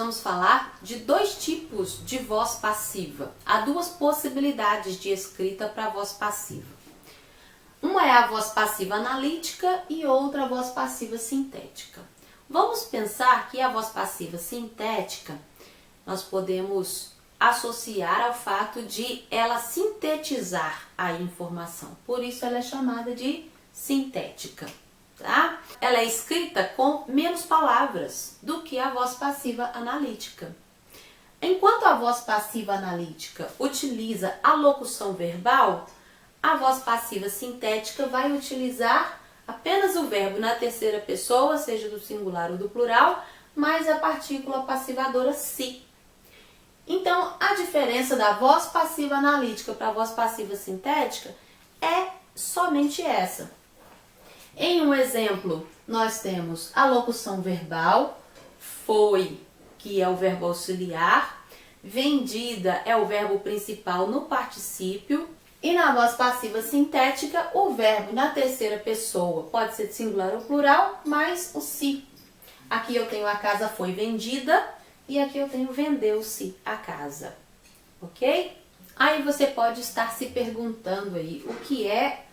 vamos falar de dois tipos de voz passiva. Há duas possibilidades de escrita para a voz passiva. Uma é a voz passiva analítica e outra a voz passiva sintética. Vamos pensar que a voz passiva sintética nós podemos associar ao fato de ela sintetizar a informação. Por isso ela é chamada de sintética. Tá? Ela é escrita com menos palavras do que a voz passiva analítica. Enquanto a voz passiva analítica utiliza a locução verbal, a voz passiva sintética vai utilizar apenas o verbo na terceira pessoa, seja do singular ou do plural, mais a partícula passivadora se. Então, a diferença da voz passiva analítica para a voz passiva sintética é somente essa. Em um exemplo, nós temos a locução verbal, foi, que é o verbo auxiliar, vendida é o verbo principal no particípio, e na voz passiva sintética, o verbo na terceira pessoa pode ser singular ou plural, mais o se. Aqui eu tenho a casa foi vendida e aqui eu tenho vendeu-se a casa, ok? Aí você pode estar se perguntando aí o que é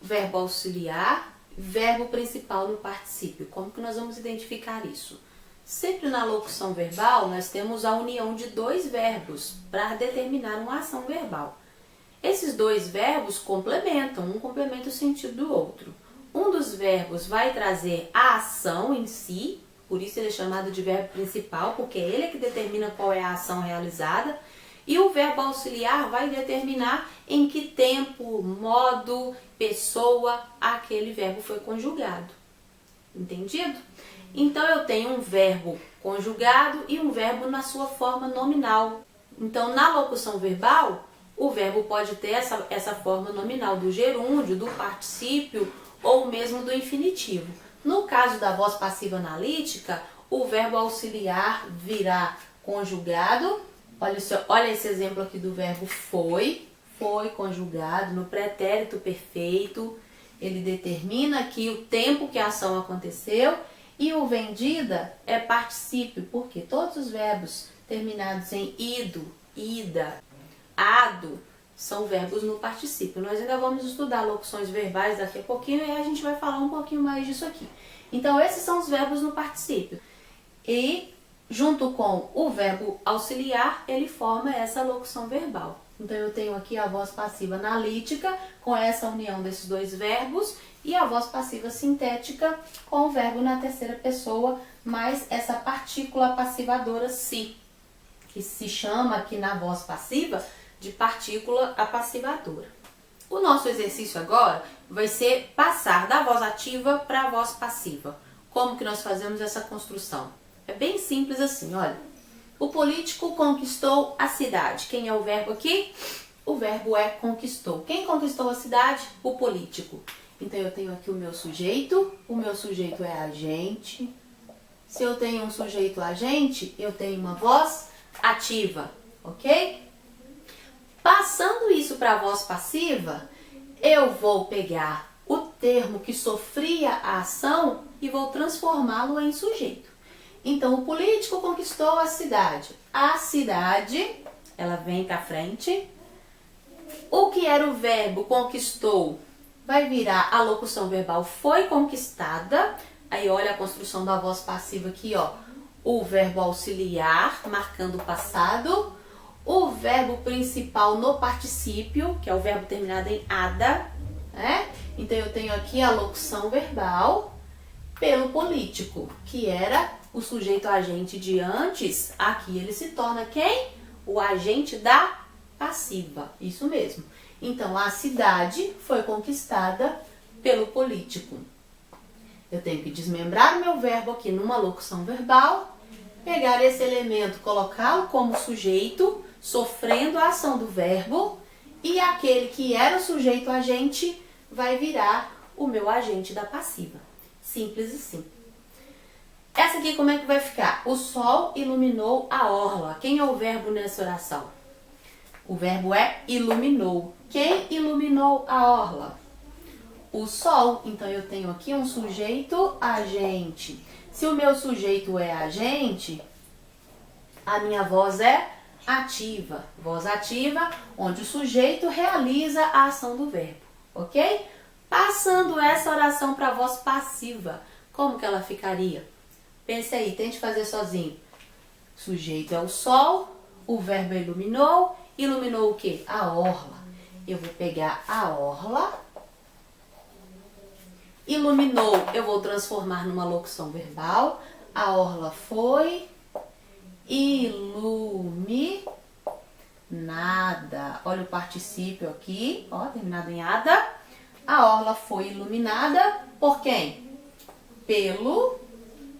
verbo auxiliar, verbo principal no particípio. Como que nós vamos identificar isso? Sempre na locução verbal, nós temos a união de dois verbos para determinar uma ação verbal. Esses dois verbos complementam, um complementa o sentido do outro. Um dos verbos vai trazer a ação em si, por isso ele é chamado de verbo principal, porque é ele que determina qual é a ação realizada. E o verbo auxiliar vai determinar em que tempo, modo, pessoa aquele verbo foi conjugado. Entendido? Então eu tenho um verbo conjugado e um verbo na sua forma nominal. Então na locução verbal, o verbo pode ter essa forma nominal do gerúndio, do particípio ou mesmo do infinitivo. No caso da voz passiva analítica, o verbo auxiliar virá conjugado. Olha esse exemplo aqui do verbo foi conjugado no pretérito perfeito. Ele determina aqui o tempo que a ação aconteceu. E o vendida é particípio, porque todos os verbos terminados em ido, ida, ado, são verbos no particípio. Nós ainda vamos estudar locuções verbais daqui a pouquinho e a gente vai falar um pouquinho mais disso aqui. Então, esses são os verbos no particípio. E, junto com o verbo auxiliar, ele forma essa locução verbal. Então, eu tenho aqui a voz passiva analítica, com essa união desses dois verbos, e a voz passiva sintética, com o verbo na terceira pessoa, mais essa partícula passivadora se, que se chama aqui na voz passiva de partícula apassivadora. O nosso exercício agora vai ser passar da voz ativa para a voz passiva. Como que nós fazemos essa construção? É bem simples assim, olha. O político conquistou a cidade. Quem é o verbo aqui? O verbo é conquistou. Quem conquistou a cidade? O político. Então eu tenho aqui o meu sujeito é agente. Se eu tenho um sujeito agente, eu tenho uma voz ativa, ok? Passando isso para a voz passiva, eu vou pegar o termo que sofria a ação e vou transformá-lo em sujeito. Então, o político conquistou a cidade. A cidade, ela vem para frente. O que era o verbo conquistou vai virar a locução verbal foi conquistada. Aí, olha a construção da voz passiva aqui, ó. O verbo auxiliar, marcando o passado. O verbo principal no particípio, que é o verbo terminado em ada, né? Então, eu tenho aqui a locução verbal pelo político, que era o sujeito agente de antes. Aqui ele se torna quem? O agente da passiva, isso mesmo. Então, a cidade foi conquistada pelo político. Eu tenho que desmembrar o meu verbo aqui numa locução verbal, pegar esse elemento, colocá-lo como sujeito, sofrendo a ação do verbo, e aquele que era o sujeito agente vai virar o meu agente da passiva. Simples assim. Essa aqui como é que vai ficar? O sol iluminou a orla. Quem é o verbo nessa oração? O verbo é iluminou. Quem iluminou a orla? O sol. Então eu tenho aqui um sujeito agente. Se o meu sujeito é agente, A minha voz é ativa. Voz ativa, onde o sujeito realiza a ação do verbo, ok? Passando essa oração para a voz passiva, como que ela ficaria? Pense aí, tente fazer sozinho. Sujeito é o sol, o verbo é iluminou. Iluminou o quê? A orla. Eu vou pegar a orla. Iluminou, eu vou transformar numa locução verbal. A orla foi iluminada. Olha o particípio aqui, ó, terminado em ada. A orla foi iluminada por quem? Pelo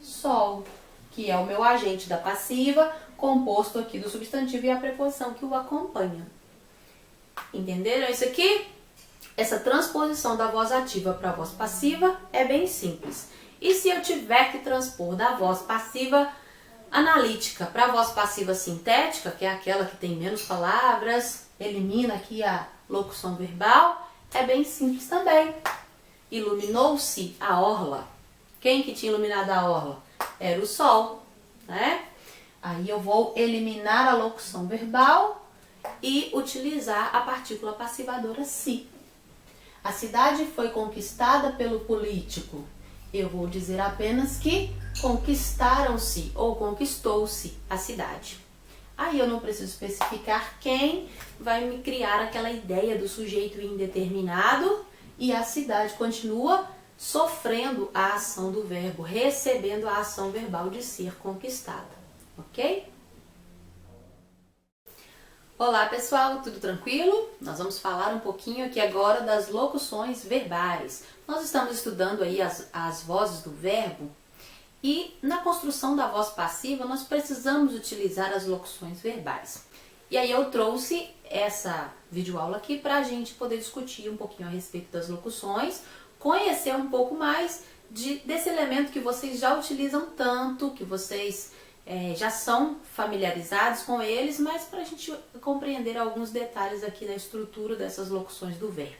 sol, que é o meu agente da passiva, composto aqui do substantivo e a preposição que o acompanha. Entenderam isso aqui? Essa transposição da voz ativa para a voz passiva é bem simples. E se eu tiver que transpor da voz passiva analítica para a voz passiva sintética, que é aquela que tem menos palavras, elimina aqui a locução verbal, é bem simples também. Iluminou-se a orla. Quem que tinha iluminado a orla? Era o sol, né? Aí eu vou eliminar a locução verbal e utilizar a partícula passivadora se. A cidade foi conquistada pelo político. Eu vou dizer apenas que conquistaram-se ou conquistou-se a cidade. Aí eu não preciso especificar quem vai me criar aquela ideia do sujeito indeterminado e a cidade continua sofrendo a ação do verbo, recebendo a ação verbal de ser conquistada, ok? Olá pessoal, tudo tranquilo? Nós vamos falar um pouquinho aqui agora das locuções verbais. Nós estamos estudando aí as vozes do verbo e na construção da voz passiva nós precisamos utilizar as locuções verbais. E aí eu trouxe essa videoaula aqui para a gente poder discutir um pouquinho a respeito das locuções, conhecer um pouco mais desse elemento que vocês já utilizam tanto, que vocês já são familiarizados com eles, mas para a gente compreender alguns detalhes aqui da estrutura dessas locuções do verbo,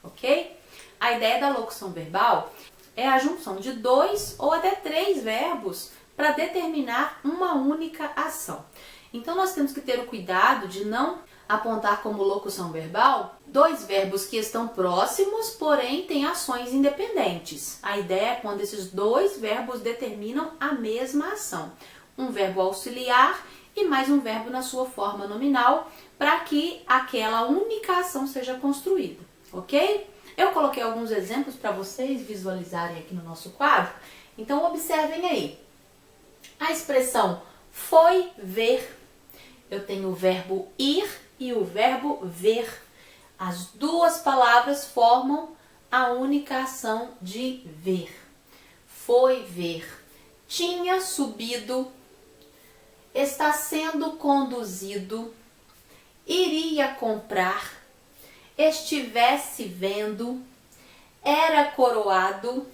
ok? A ideia da locução verbal é a junção de 2 ou até 3 verbos para determinar uma única ação. Então nós temos que ter o cuidado de não apontar como locução verbal 2 verbos que estão próximos, porém têm ações independentes. A ideia é quando esses 2 verbos determinam a mesma ação. Um verbo auxiliar e mais um verbo na sua forma nominal para que aquela única ação seja construída, ok? Eu coloquei alguns exemplos para vocês visualizarem aqui no nosso quadro, então observem aí. A expressão foi ver, eu tenho o verbo ir e o verbo ver. As duas palavras formam a única ação de ver. Foi ver. Tinha subido, está sendo conduzido, iria comprar, estivesse vendo, era coroado,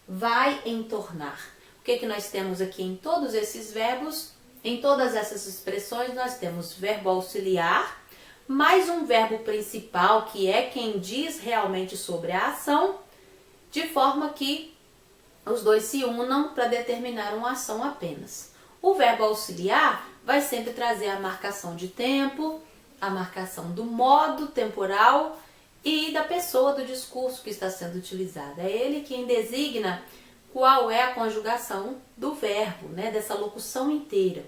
vai entornar. O que nós temos aqui em todos esses verbos? Em todas essas expressões nós temos verbo auxiliar, mais um verbo principal que é quem diz realmente sobre a ação, de forma que os dois se unam para determinar uma ação apenas. O verbo auxiliar vai sempre trazer a marcação de tempo, a marcação do modo temporal e da pessoa do discurso que está sendo utilizada. É ele quem designa qual é a conjugação do verbo, né, dessa locução inteira.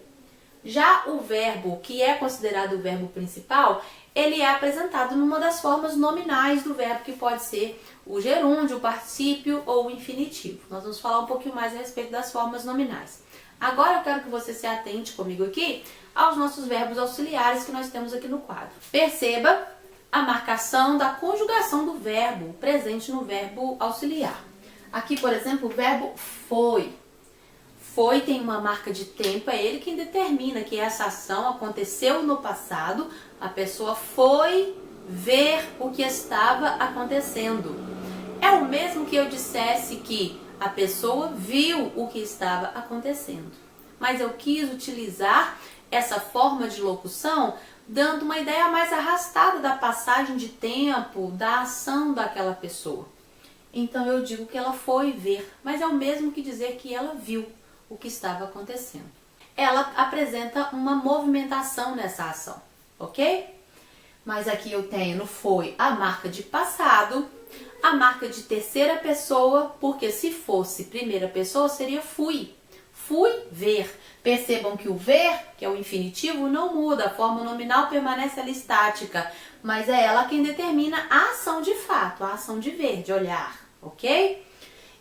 Já o verbo, que é considerado o verbo principal, ele é apresentado numa das formas nominais do verbo, que pode ser o gerúndio, o particípio ou o infinitivo. Nós vamos falar um pouquinho mais a respeito das formas nominais. Agora eu quero que você se atente comigo aqui aos nossos verbos auxiliares que nós temos aqui no quadro. Perceba a marcação da conjugação do verbo presente no verbo auxiliar. Aqui, por exemplo, o verbo foi. Foi tem uma marca de tempo, é ele quem determina que essa ação aconteceu no passado, a pessoa foi ver o que estava acontecendo. É o mesmo que eu dissesse que a pessoa viu o que estava acontecendo. Mas eu quis utilizar essa forma de locução dando uma ideia mais arrastada da passagem de tempo, da ação daquela pessoa. Então eu digo que ela foi ver, mas é o mesmo que dizer que ela viu o que estava acontecendo. ela apresenta uma movimentação nessa ação, ok? Mas aqui eu tenho no foi a marca de passado, a marca de terceira pessoa, porque se fosse primeira pessoa seria fui. Fui ver. Percebam que o ver, que é o infinitivo, não muda, a forma nominal permanece ali estática, mas é ela quem determina a ação de fato, a ação de ver, de olhar, ok?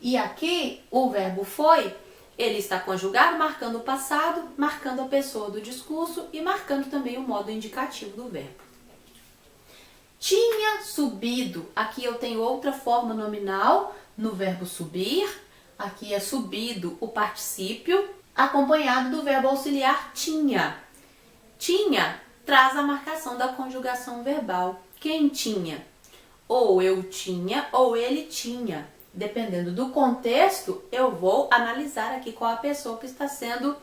E aqui o verbo foi, ele está conjugado, marcando o passado, marcando a pessoa do discurso e marcando também o modo indicativo do verbo. Tinha subido, aqui eu tenho outra forma nominal no verbo subir, aqui é subido o particípio, acompanhado do verbo auxiliar tinha. Tinha traz a marcação da conjugação verbal. Quem tinha? Ou eu tinha ou ele tinha. Dependendo do contexto, eu vou analisar aqui qual a pessoa que está sendo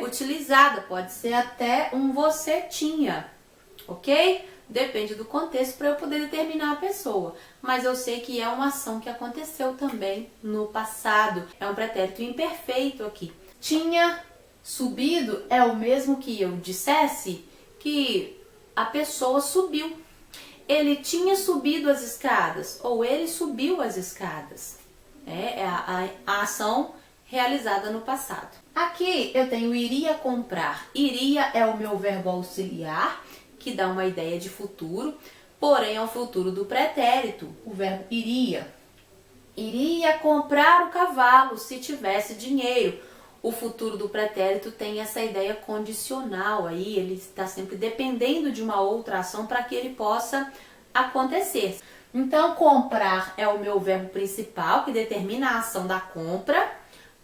utilizada. Pode ser até um você tinha, ok? Depende do contexto para eu poder determinar a pessoa. Mas eu sei que é uma ação que aconteceu também no passado. É um pretérito imperfeito aqui. Tinha subido é o mesmo que eu dissesse que a pessoa subiu. Ele tinha subido as escadas ou ele subiu as escadas. É a ação realizada no passado. Aqui eu tenho iria comprar. Iria é o meu verbo auxiliar, que dá uma ideia de futuro, porém é o futuro do pretérito, o verbo iria. Iria comprar o cavalo se tivesse dinheiro. O futuro do pretérito tem essa ideia condicional aí, ele está sempre dependendo de uma outra ação para que ele possa acontecer. Então, comprar é o meu verbo principal, que determina a ação da compra,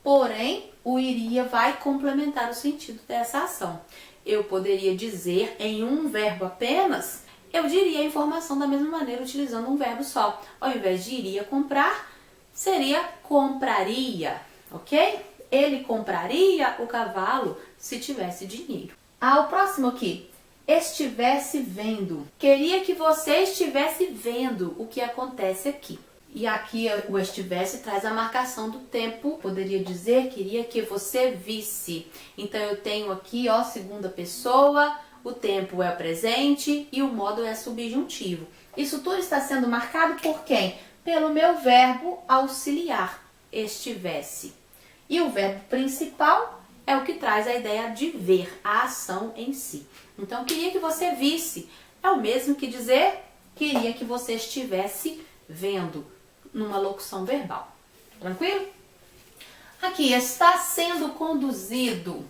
porém, o iria vai complementar o sentido dessa ação. Eu poderia dizer em um verbo apenas, eu diria a informação da mesma maneira utilizando um verbo só. Ao invés de iria comprar, seria compraria, ok? Ele compraria o cavalo se tivesse dinheiro. O próximo aqui, estivesse vendo. Queria que você estivesse vendo o que acontece aqui. E aqui o estivesse traz a marcação do tempo. Poderia dizer, queria que você visse. Então eu tenho aqui, ó, segunda pessoa, o tempo é o presente e o modo é subjuntivo. Isso tudo está sendo marcado por quem? Pelo meu verbo auxiliar, estivesse. E o verbo principal é o que traz a ideia de ver, a ação em si. Então, queria que você visse. É o mesmo que dizer, queria que você estivesse vendo, numa locução verbal. Tranquilo? Aqui, está sendo conduzido.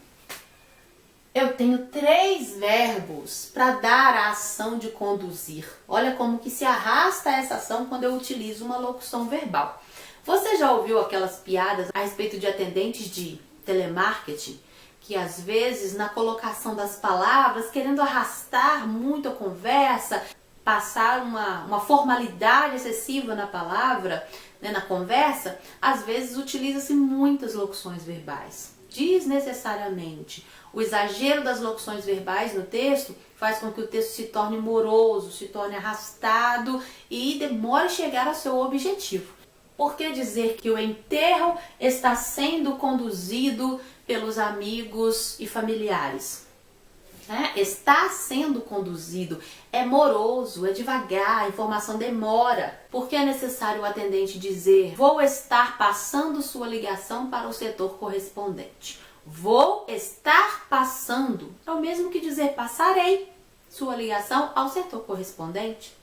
Eu tenho 3 verbos para dar a ação de conduzir. Olha como que se arrasta essa ação quando eu utilizo uma locução verbal. Você já ouviu aquelas piadas a respeito de atendentes de telemarketing? Que às vezes na colocação das palavras, querendo arrastar muito a conversa, passar uma formalidade excessiva na palavra, né, na conversa, às vezes utiliza-se muitas locuções verbais, desnecessariamente. O exagero das locuções verbais no texto faz com que o texto se torne moroso, se torne arrastado e demore a chegar ao seu objetivo. Por que dizer que o enterro está sendo conduzido pelos amigos e familiares? Está sendo conduzido, é moroso, é devagar, a informação demora. Por que é necessário o atendente dizer, vou estar passando sua ligação para o setor correspondente? Vou estar passando, é o mesmo que dizer passarei sua ligação ao setor correspondente.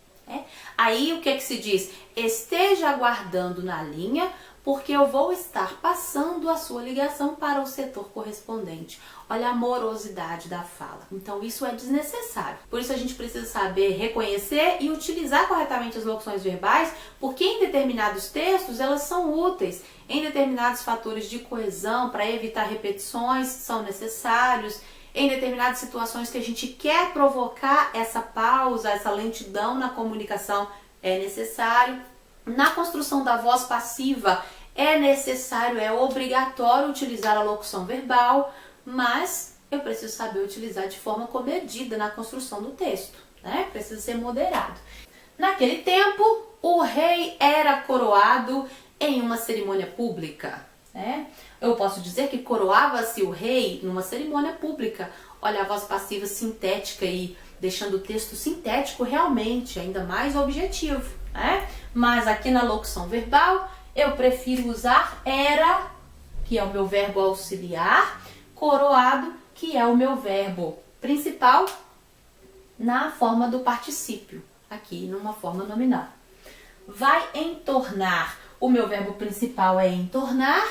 Aí o que se diz? Esteja aguardando na linha, porque eu vou estar passando a sua ligação para o setor correspondente. Olha a morosidade da fala. Então isso é desnecessário. Por isso a gente precisa saber reconhecer e utilizar corretamente as locuções verbais, porque em determinados textos elas são úteis. Em determinados fatores de coesão, para evitar repetições, são necessários. Em determinadas situações que a gente quer provocar essa pausa, essa lentidão na comunicação, é necessário. Na construção da voz passiva, é necessário, é obrigatório utilizar a locução verbal, mas eu preciso saber utilizar de forma comedida na construção do texto, né? Precisa ser moderado. Naquele tempo, o rei era coroado em uma cerimônia pública. né? Eu posso dizer que coroava-se o rei numa cerimônia pública. Olha a voz passiva sintética aí, deixando o texto sintético realmente, ainda mais objetivo, né? Mas aqui na locução verbal, eu prefiro usar era, que é o meu verbo auxiliar, coroado, que é o meu verbo principal, na forma do particípio, aqui numa forma nominal. Vai entornar. O meu verbo principal é entornar.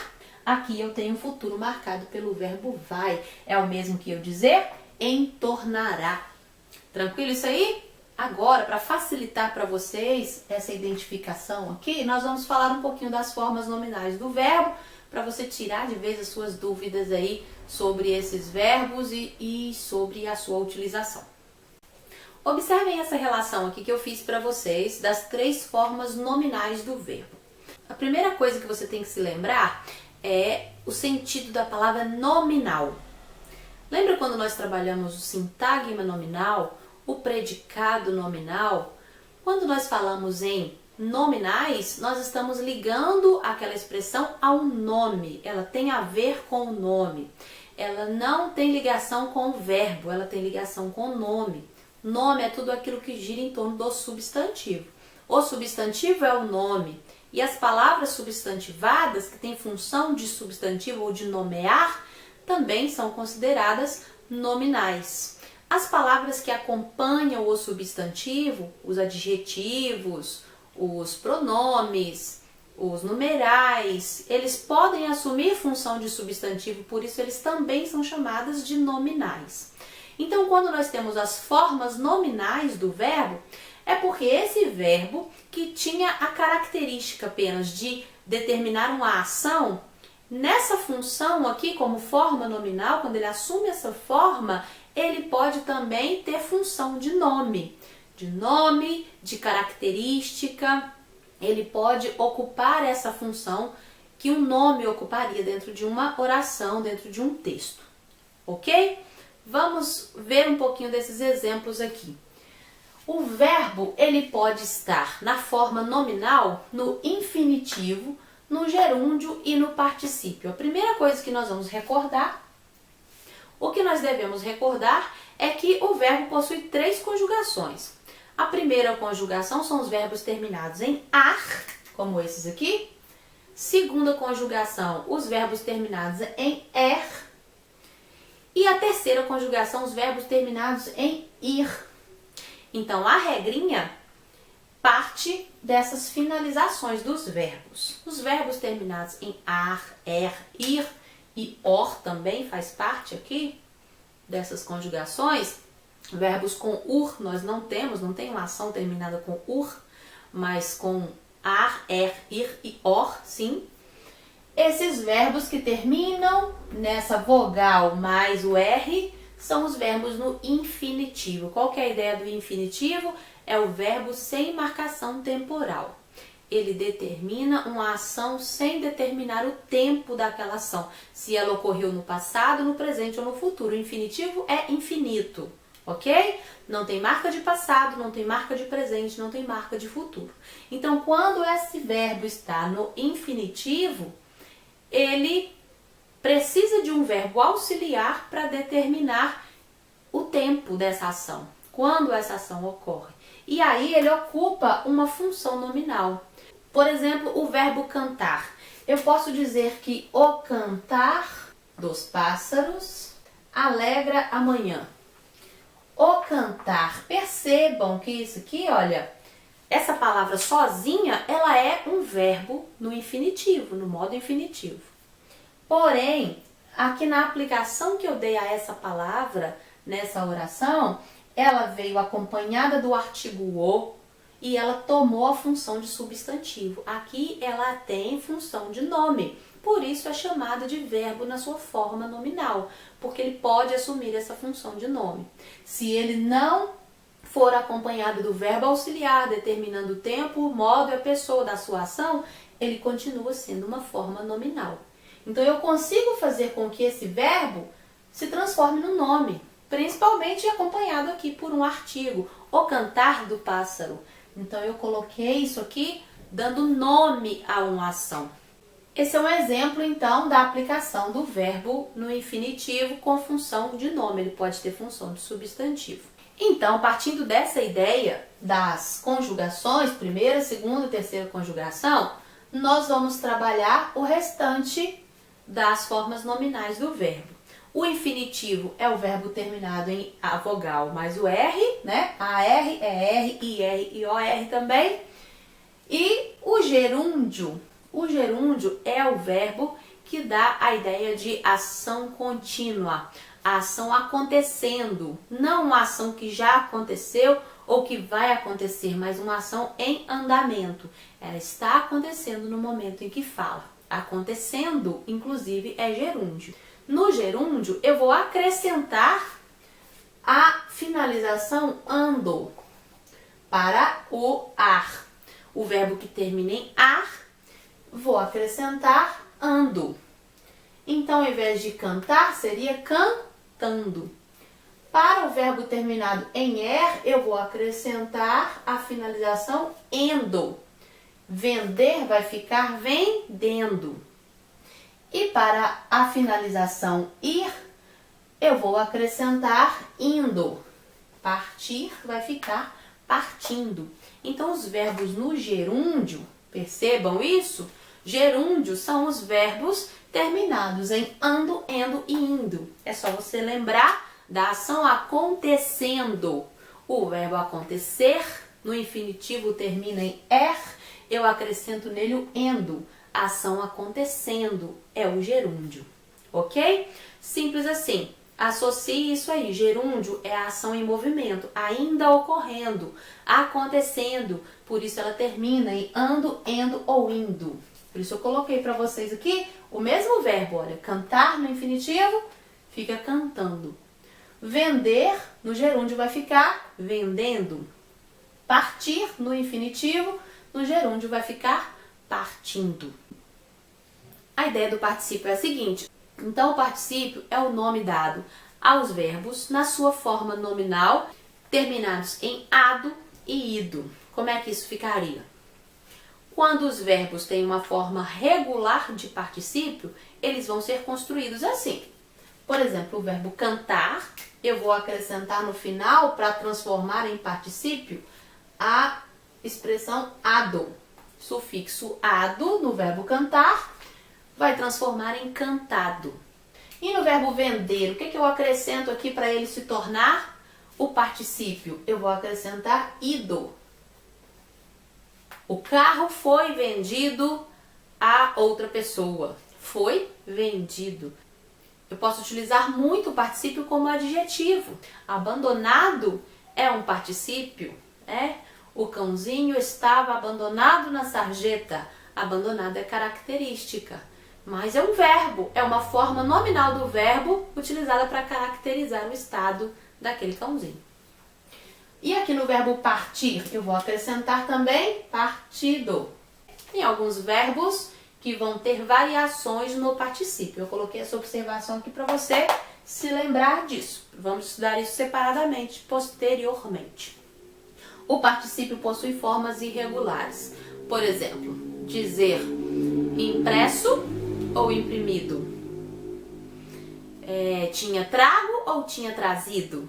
Aqui eu tenho o futuro marcado pelo verbo vai. É o mesmo que eu dizer entornará. Tranquilo isso aí? Agora, para facilitar para vocês essa identificação aqui, nós vamos falar um pouquinho das formas nominais do verbo, para você tirar de vez as suas dúvidas aí sobre esses verbos e sobre a sua utilização. Observem essa relação aqui que eu fiz para vocês das 3 formas nominais do verbo. A primeira coisa que você tem que se lembrar é o sentido da palavra nominal. Lembra quando nós trabalhamos o sintagma nominal, o predicado nominal? Quando nós falamos em nominais, nós estamos ligando aquela expressão ao nome. Ela tem a ver com o nome. Ela não tem ligação com o verbo, ela tem ligação com o nome. Nome é tudo aquilo que gira em torno do substantivo. O substantivo é o nome. E as palavras substantivadas, que têm função de substantivo ou de nomear, também são consideradas nominais. As palavras que acompanham o substantivo, os adjetivos, os pronomes, os numerais, eles podem assumir função de substantivo, por isso eles também são chamadas de nominais. Então, quando nós temos as formas nominais do verbo, é porque esse verbo, que tinha a característica apenas de determinar uma ação, nessa função aqui, como forma nominal, quando ele assume essa forma, ele pode também ter função de nome, de característica. Ele pode ocupar essa função que um nome ocuparia dentro de uma oração, dentro de um texto. Ok? Vamos ver um pouquinho desses exemplos aqui. O verbo, ele pode estar na forma nominal, no infinitivo, no gerúndio e no particípio. A primeira coisa que nós vamos recordar, o que nós devemos recordar é que o verbo possui 3 conjugações. A primeira conjugação são os verbos terminados em ar, como esses aqui. Segunda conjugação, os verbos terminados em er. E a terceira conjugação, os verbos terminados em ir. Então, a regrinha parte dessas finalizações dos verbos. Os verbos terminados em ar, er, ir e or também faz parte aqui dessas conjugações. Verbos com ur nós não tem uma ação terminada com ur, mas com ar, er, ir e or, sim. Esses verbos que terminam nessa vogal mais o R são os verbos no infinitivo. Qual que é a ideia do infinitivo? É o verbo sem marcação temporal. Ele determina uma ação sem determinar o tempo daquela ação. Se ela ocorreu no passado, no presente ou no futuro. O infinitivo é infinito, ok? Não tem marca de passado, não tem marca de presente, não tem marca de futuro. Então, quando esse verbo está no infinitivo, ele precisa de um verbo auxiliar para determinar o tempo dessa ação, quando essa ação ocorre. E aí ele ocupa uma função nominal. Por exemplo, o verbo cantar. Eu posso dizer que o cantar dos pássaros alegra a manhã. O cantar. Percebam que isso aqui, olha, essa palavra sozinha, ela é um verbo no infinitivo, no modo infinitivo. Porém, aqui na aplicação que eu dei a essa palavra, nessa oração, ela veio acompanhada do artigo o e ela tomou a função de substantivo. Aqui ela tem função de nome, por isso é chamada de verbo na sua forma nominal, porque ele pode assumir essa função de nome. Se ele não for acompanhado do verbo auxiliar, determinando o tempo, o modo e a pessoa da sua ação, ele continua sendo uma forma nominal. Então eu consigo fazer com que esse verbo se transforme num nome, principalmente acompanhado aqui por um artigo, o cantar do pássaro. Então eu coloquei isso aqui dando nome a uma ação. Esse é um exemplo, então, da aplicação do verbo no infinitivo com função de nome. Ele pode ter função de substantivo. Então, partindo dessa ideia das conjugações, primeira, segunda e terceira conjugação, nós vamos trabalhar o restante das formas nominais do verbo. O infinitivo é o verbo terminado em a vogal mais o R, né? AR, ER, IR e OR também. E o gerúndio é o verbo que dá a ideia de ação contínua, a ação acontecendo, não uma ação que já aconteceu ou que vai acontecer, mas uma ação em andamento. Ela está acontecendo no momento em que fala. Acontecendo, inclusive, é gerúndio. No gerúndio, eu vou acrescentar a finalização ando para o ar. O verbo que termina em ar, vou acrescentar ando. Então, ao invés de cantar, seria cantando. Para o verbo terminado em er, eu vou acrescentar a finalização endo. Vender vai ficar vendendo. E para a finalização ir, eu vou acrescentar indo. Partir vai ficar partindo. Então, os verbos no gerúndio, percebam isso? Gerúndios são os verbos terminados em ando, endo e indo. É só você lembrar da ação acontecendo. O verbo acontecer, no infinitivo, termina em er, eu acrescento nele o endo. A ação acontecendo é o gerúndio, ok? Simples assim. Associe isso aí. Gerúndio é a ação em movimento, ainda ocorrendo, acontecendo. Por isso ela termina em ando, endo ou indo. Por isso eu coloquei para vocês aqui o mesmo verbo. Olha, cantar no infinitivo fica cantando. Vender no gerúndio vai ficar vendendo. Partir no infinitivo no gerúndio vai ficar partindo. A ideia do particípio é a seguinte. Então, o particípio é o nome dado aos verbos na sua forma nominal, terminados em ado e ido. Como é que isso ficaria? Quando os verbos têm uma forma regular de particípio, eles vão ser construídos assim. Por exemplo, o verbo cantar, eu vou acrescentar no final, para transformar em particípio, a expressão ado. Sufixo ado no verbo cantar vai transformar em cantado. E no verbo vender, o que eu acrescento aqui para ele se tornar o particípio? Eu vou acrescentar ido. O carro foi vendido a outra pessoa. Foi vendido. Eu posso utilizar muito o particípio como adjetivo. Abandonado é um particípio, O cãozinho estava abandonado na sarjeta. Abandonado é característica. Mas é um verbo, é uma forma nominal do verbo utilizada para caracterizar o estado daquele cãozinho. E aqui no verbo partir, eu vou acrescentar também partido. Tem alguns verbos que vão ter variações no particípio. Eu coloquei essa observação aqui para você se lembrar disso. Vamos estudar isso separadamente, posteriormente. O particípio possui formas irregulares. Por exemplo, dizer impresso ou imprimido? Tinha trago ou tinha trazido?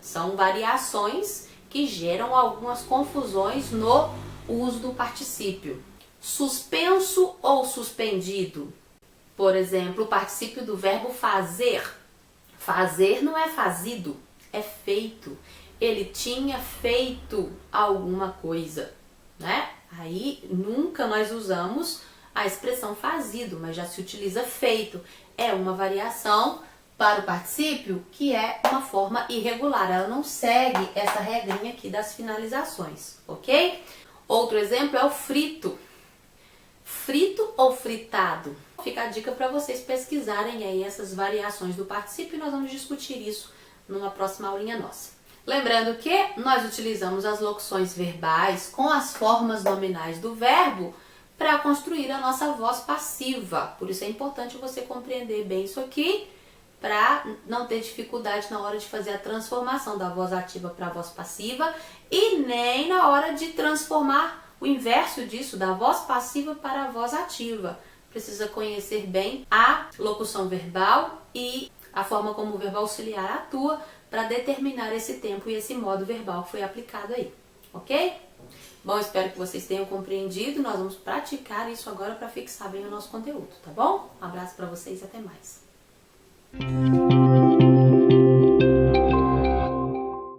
São variações que geram algumas confusões no uso do particípio. Suspenso ou suspendido? Por exemplo, o particípio do verbo fazer. Fazer não é fazido, é feito. Ele tinha feito alguma coisa, Aí nunca nós usamos a expressão fazido, mas já se utiliza feito. É uma variação para o particípio que é uma forma irregular. Ela não segue essa regrinha aqui das finalizações, ok? Outro exemplo é o frito. Frito ou fritado? Fica a dica para vocês pesquisarem aí essas variações do particípio e nós vamos discutir isso numa próxima aulinha nossa. Lembrando que nós utilizamos as locuções verbais com as formas nominais do verbo para construir a nossa voz passiva. Por isso é importante você compreender bem isso aqui, para não ter dificuldade na hora de fazer a transformação da voz ativa para a voz passiva e nem na hora de transformar o inverso disso, da voz passiva para a voz ativa. Precisa conhecer bem a locução verbal e a forma como o verbo auxiliar atua para determinar esse tempo e esse modo verbal que foi aplicado aí, ok? Bom, espero que vocês tenham compreendido. Nós vamos praticar isso agora para fixar bem o nosso conteúdo, tá bom? Um abraço para vocês e até mais.